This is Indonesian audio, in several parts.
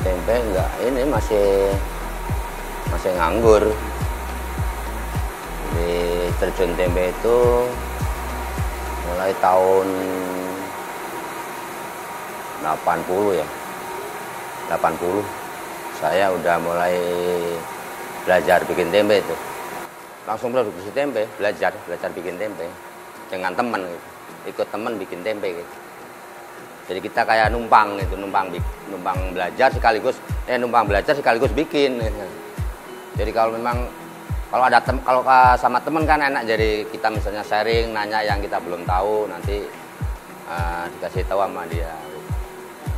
tempe enggak, ini masih nganggur. Di terjun tempe itu mulai tahun 80 ya. 80 saya udah mulai belajar bikin tempe itu. Langsung produksi tempe, belajar bikin tempe dengan teman gitu. Ikut teman bikin tempe gitu. Jadi kita kayak numpang gitu, numpang belajar sekaligus bikin gitu. Jadi kalau memang kalau sama teman kan enak, jadi kita misalnya sharing, nanya yang kita belum tahu, nanti dikasih tahu sama dia.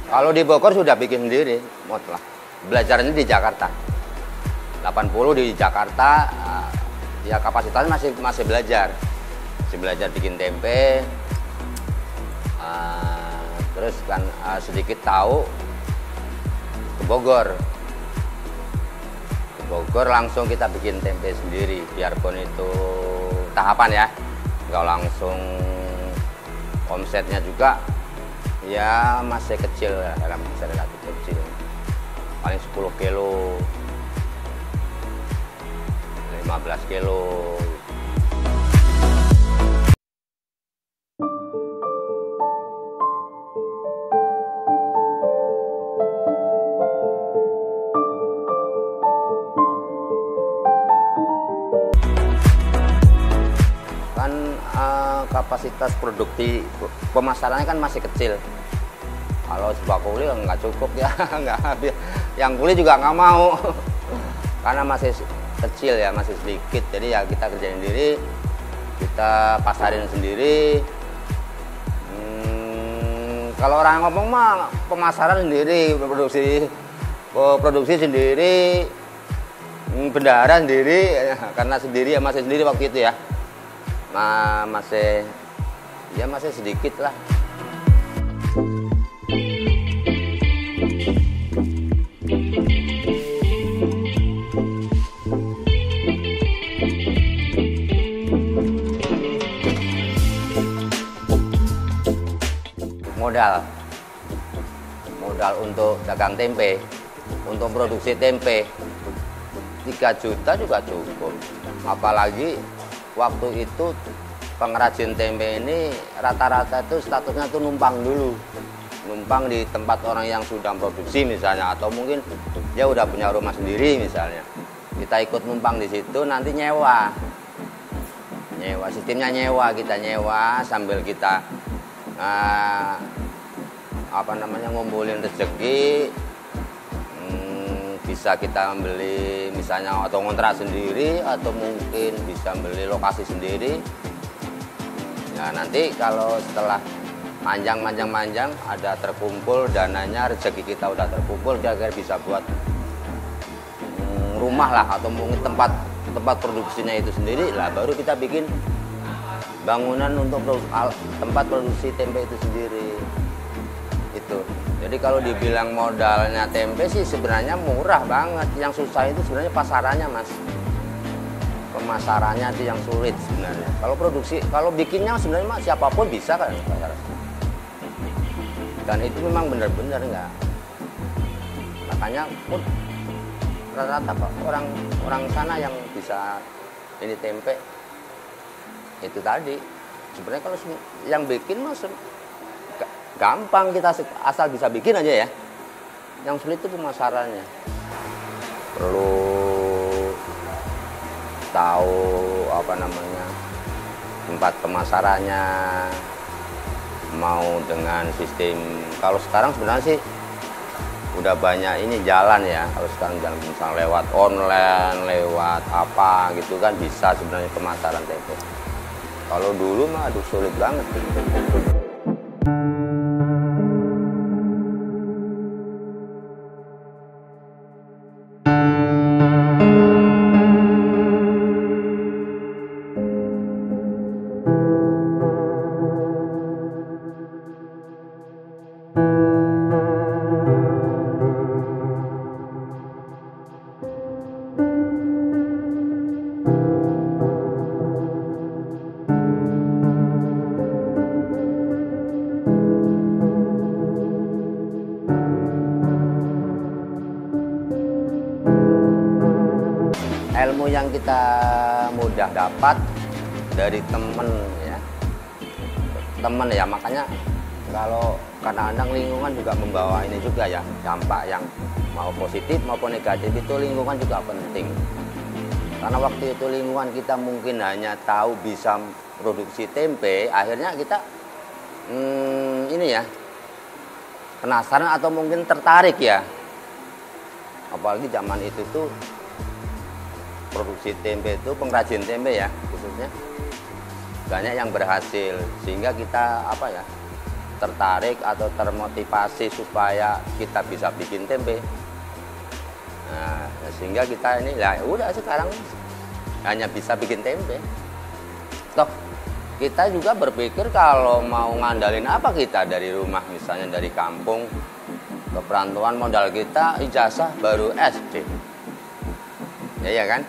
Kalau di Bogor sudah bikin sendiri, mutlak. Belajarnya di Jakarta. 80 di Jakarta, ya kapasitasnya masih belajar. Masih belajar bikin tempe. Terus kan sedikit tahu ke Bogor. Bogor langsung kita bikin tempe sendiri, biarpun itu tahapan ya, nggak langsung. Omsetnya juga ya masih kecil ya, masih relatif kecil, paling 10 kilo 15 kilo. Kapasitas produksi pemasarannya kan masih kecil. Kalau sebuah kuli nggak cukup ya, nggak habis. Yang kuli juga nggak mau karena masih kecil ya, masih sedikit. Jadi ya kita kerjain sendiri, kita pasarin sendiri. Kalau orang ngomong mah pemasaran sendiri, produksi sendiri, bendahara sendiri, karena sendiri ya, masih sendiri waktu itu ya. Nah, masih sedikit lah. Modal untuk dagang tempe, untuk produksi tempe 3 juta juga cukup. Apalagi waktu itu pengrajin tempe ini rata-rata itu statusnya tuh numpang dulu, numpang di tempat orang yang sudah produksi misalnya, atau mungkin dia udah punya rumah sendiri misalnya. Kita ikut numpang di situ, nanti nyewa sistemnya, kita nyewa sambil kita ngumpulin rezeki. Bisa kita beli misalnya atau ngontrak sendiri, atau mungkin bisa beli lokasi sendiri. Ya nanti kalau setelah manjang ada terkumpul dananya, rezeki kita udah terkumpul, kira-kira bisa buat rumah lah, atau mungkin tempat produksinya itu sendiri lah, baru kita bikin bangunan untuk tempat produksi tempe itu sendiri. Itu. Jadi kalau dibilang modalnya tempe sih sebenarnya murah banget. Yang susah itu sebenarnya pasarannya, Mas. Pemasarannya itu yang sulit sebenarnya. Kalau bikinnya sebenarnya mah siapapun bisa kan. Dan itu memang benar-benar enggak. Makanya pun rata-rata orang sana yang bisa ini tempe itu tadi. Sebenarnya kalau yang bikin mas gampang, kita asal bisa bikin aja ya. Yang sulit itu pemasarannya. Perlu tahu tempat pemasarannya, mau dengan sistem. Kalau sekarang sebenarnya sih udah banyak ini jalan ya. Kalau sekarang jalan misalnya lewat online, lewat apa gitu kan bisa sebenarnya pemasaran tempe. Kalau dulu mah aduh sulit banget. ilmu yang kita mudah dapat dari temen ya, temen ya. Makanya kalau kadang-kadang lingkungan juga membawa ini juga ya, dampak yang mau positif maupun negatif itu lingkungan juga penting. Karena waktu itu lingkungan kita mungkin hanya tahu bisa produksi tempe, akhirnya kita ini ya penasaran atau mungkin tertarik ya. Apalagi zaman itu tuh produksi tempe itu, pengrajin tempe ya khususnya banyak yang berhasil, sehingga kita apa ya tertarik atau termotivasi supaya kita bisa bikin tempe. Nah, sehingga kita ini lah udah sekarang hanya bisa bikin tempe. Toh kita juga berpikir kalau mau ngandalin apa kita dari rumah, misalnya dari kampung ke perantauan, modal kita ijazah baru SD. Ya kan?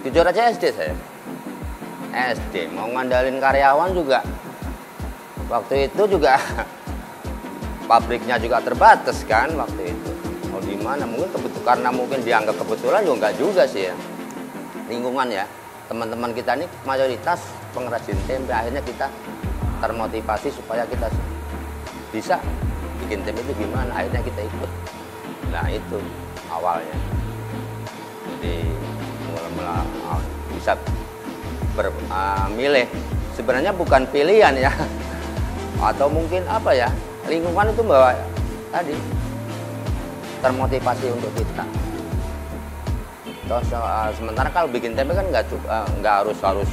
Jujur aja SD saya. SD mau ngandalin karyawan juga. Waktu itu juga pabriknya juga terbatas kan waktu itu. Mau di mana? Mungkin karena mungkin dianggap kebetulan juga enggak juga sih ya. Lingkungan ya. Teman-teman kita ini mayoritas pengrajin tempe, akhirnya kita termotivasi supaya kita bisa bikin tempe itu gimana, akhirnya kita ikut. Nah itu awalnya. Jadi mula-mula bisa milih, sebenarnya bukan pilihan ya, atau mungkin apa ya, lingkungan itu bawa tadi termotivasi untuk kita. Terus sementara kalau bikin tempe kan nggak harus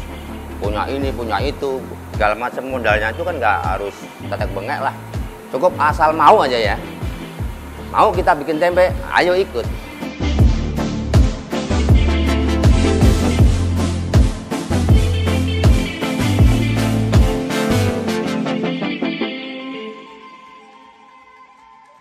punya ini punya itu, segala macam modalnya itu kan nggak harus tetek bengek lah, cukup asal mau aja ya, mau kita bikin tempe, ayo ikut.